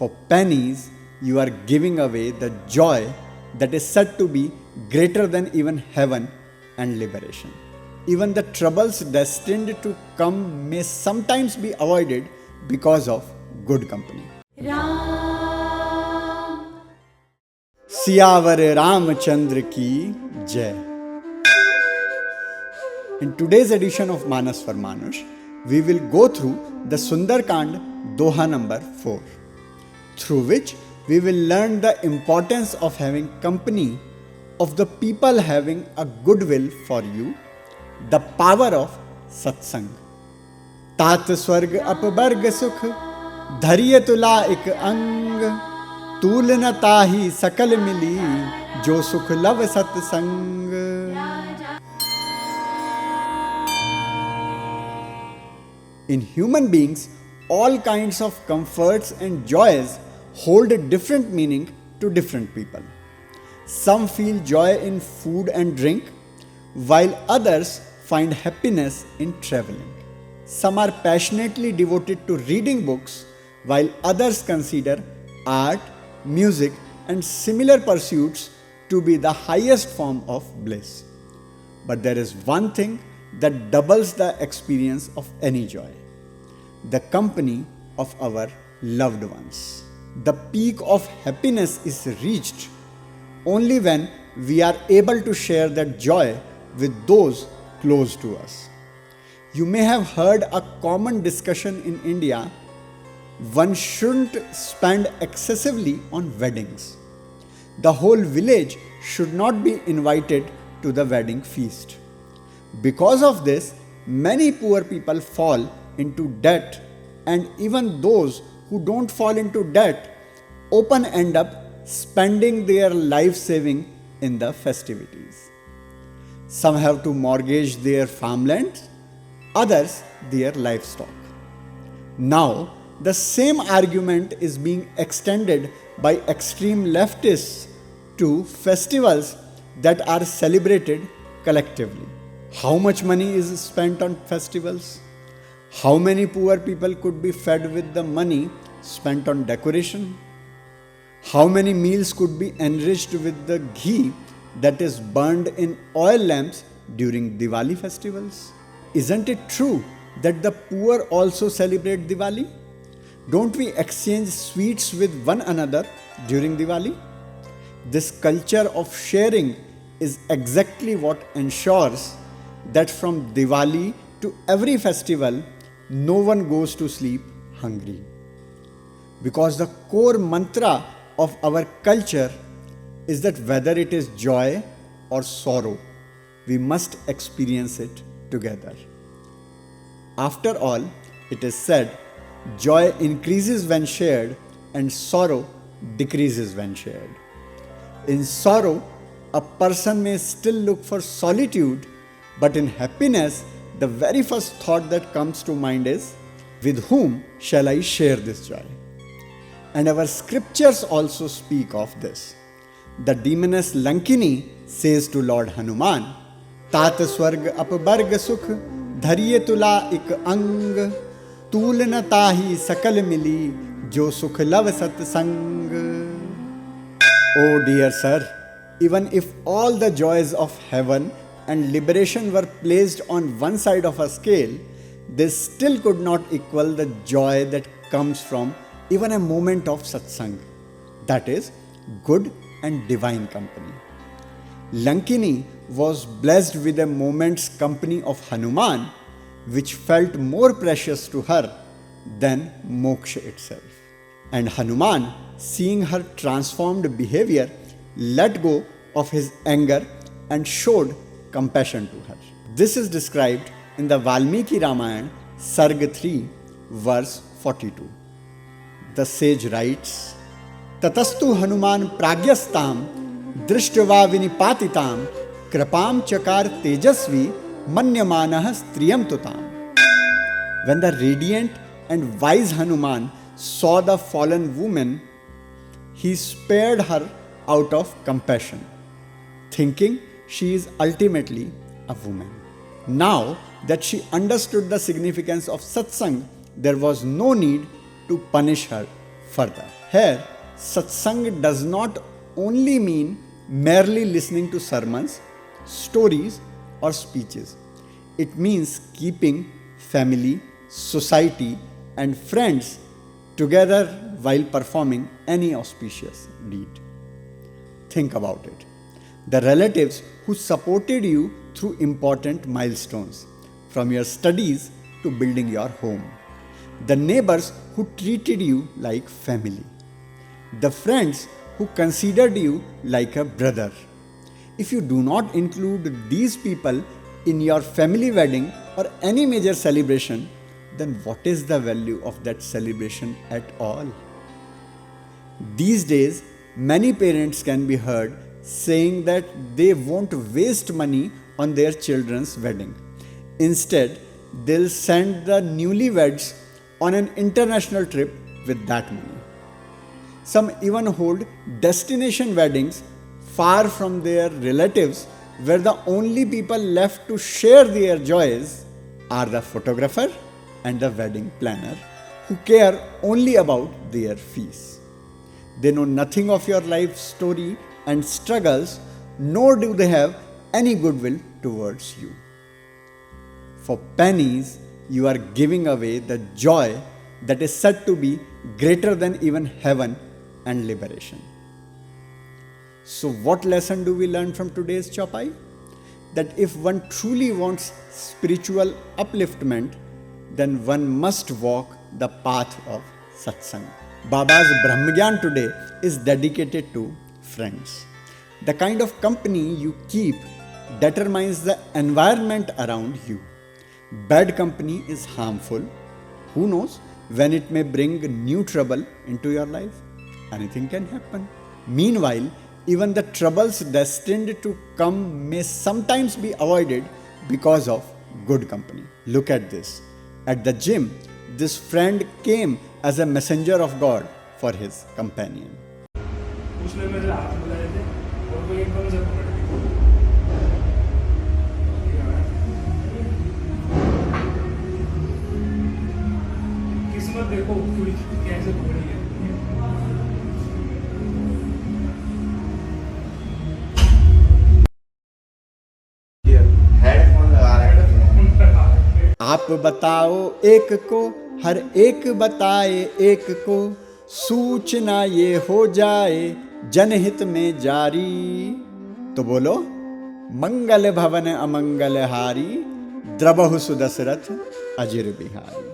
For pennies, you are giving away the joy that is said to be greater than even heaven and liberation. Even the troubles destined to come may sometimes be avoided because of good company. Siyavar Ramchandra की जय. In today's edition of Maanas for Maanush, we will go through the Sundarkand Doha number 4, through which we will learn the importance of having company of the people having a goodwill for you, the power of satsang. तात स्वर्ग अपवर्ग सुख धरिय तुला एक अंग, तूल न ताहि सकल मिली जो सुख लव सत्संग. In human beings, all kinds of comforts and joys hold a different meaning to different people. Some feel joy in food and drink, while others find happiness in traveling. Some are passionately devoted to reading books, while others consider art, music, and similar pursuits to be the highest form of bliss. But there is one thing that doubles the experience of any joy: the company of our loved ones. The peak of happiness is reached only when we are able to share that joy with those close to us. You may have heard a common discussion in India: one shouldn't spend excessively on weddings. The whole village should not be invited to the wedding feast. Because of this, many poor people fall into debt, and even those who don't fall into debt often end up spending their life saving in the festivities. Some have to mortgage their farmlands, others their livestock. Now, the same argument is being extended by extreme leftists to festivals that are celebrated collectively. How much money is spent on festivals? How many poor people could be fed with the money spent on decoration? How many meals could be enriched with the ghee that is burned in oil lamps during Diwali festivals? Isn't it true that the poor also celebrate Diwali? Don't we exchange sweets with one another during Diwali? This culture of sharing is exactly what ensures that from Diwali to every festival, no one goes to sleep hungry. Because the core mantra of our culture is that whether it is joy or sorrow, we must experience it together. After all, it is said, joy increases when shared and sorrow decreases when shared. In sorrow, a person may still look for solitude, but in happiness, the very first thought that comes to mind is, with whom shall I share this joy? And our scriptures also speak of this. The demoness Lankini says to Lord Hanuman, तात स्वर्ग अपवर्ग सुख धरिए तुला एक अंग, तूल न ताहि सकल मिली जो सुख लव सत्संग. Oh dear sir, even if all the joys of heaven and liberation were placed on one side of a scale, they still could not equal the joy that comes from even a moment of satsang, that is, good and divine company. Lankini was blessed with a moment's company of Hanuman, which felt more precious to her than moksha itself. And Hanuman, seeing her transformed behavior, let go of his anger and showed compassion to her. This is described in the Valmiki Ramayana, Sarg 3, verse 42. The sage writes, Tatastu Hanuman pragyastam drishtva vinipatitam krapam chakar tejasvi manyamanah striyam tutam. When the radiant and wise Hanuman saw the fallen woman, he spared her out of compassion, thinking she is ultimately a woman. Now that she understood the significance of satsang, there was no need to punish her further. Here, satsang does not only mean merely listening to sermons, stories, or speeches. It means keeping family, society, and friends together while performing any auspicious deed. Think about it. The relatives who supported you through important milestones, from your studies to building your home. The neighbors who treated you like family. The friends who considered you like a brother. If you do not include these people in your family wedding or any major celebration, then what is the value of that celebration at all? These days, many parents can be heard saying that they won't waste money on their children's wedding. Instead, they'll send the newlyweds on an international trip with that money. Some even hold destination weddings far from their relatives, where the only people left to share their joys are the photographer and the wedding planner, who care only about their fees. They know nothing of your life story and struggles, nor do they have any goodwill towards you. For pennies, you are giving away the joy that is said to be greater than even heaven and liberation. So, what lesson do we learn from today's Chopai? That if one truly wants spiritual upliftment, then one must walk the path of satsang. Baba's Brahmagyan today is dedicated to friends. The kind of company you keep determines the environment around you. Bad company is harmful. Who knows when it may bring new trouble into your life? Anything can happen. Meanwhile, even the troubles destined to come may sometimes be avoided because of good company. Look at this. At the gym, this friend came as a messenger of God for his companion. उसने मेरे हाथ मिलाए थे और वो एकदम से पकड़ ली। किस्मत देखो पूरी कैसे पकड़ी है। हेडफोन लगा रहे। आप बताओ एक को, हर एक बताए एक को, सूचना ये हो जाए जनहित में जारी। तो बोलो, मंगल भवन अमंगल हारी, द्रबहु सुदशरथ अजिर बिहारी।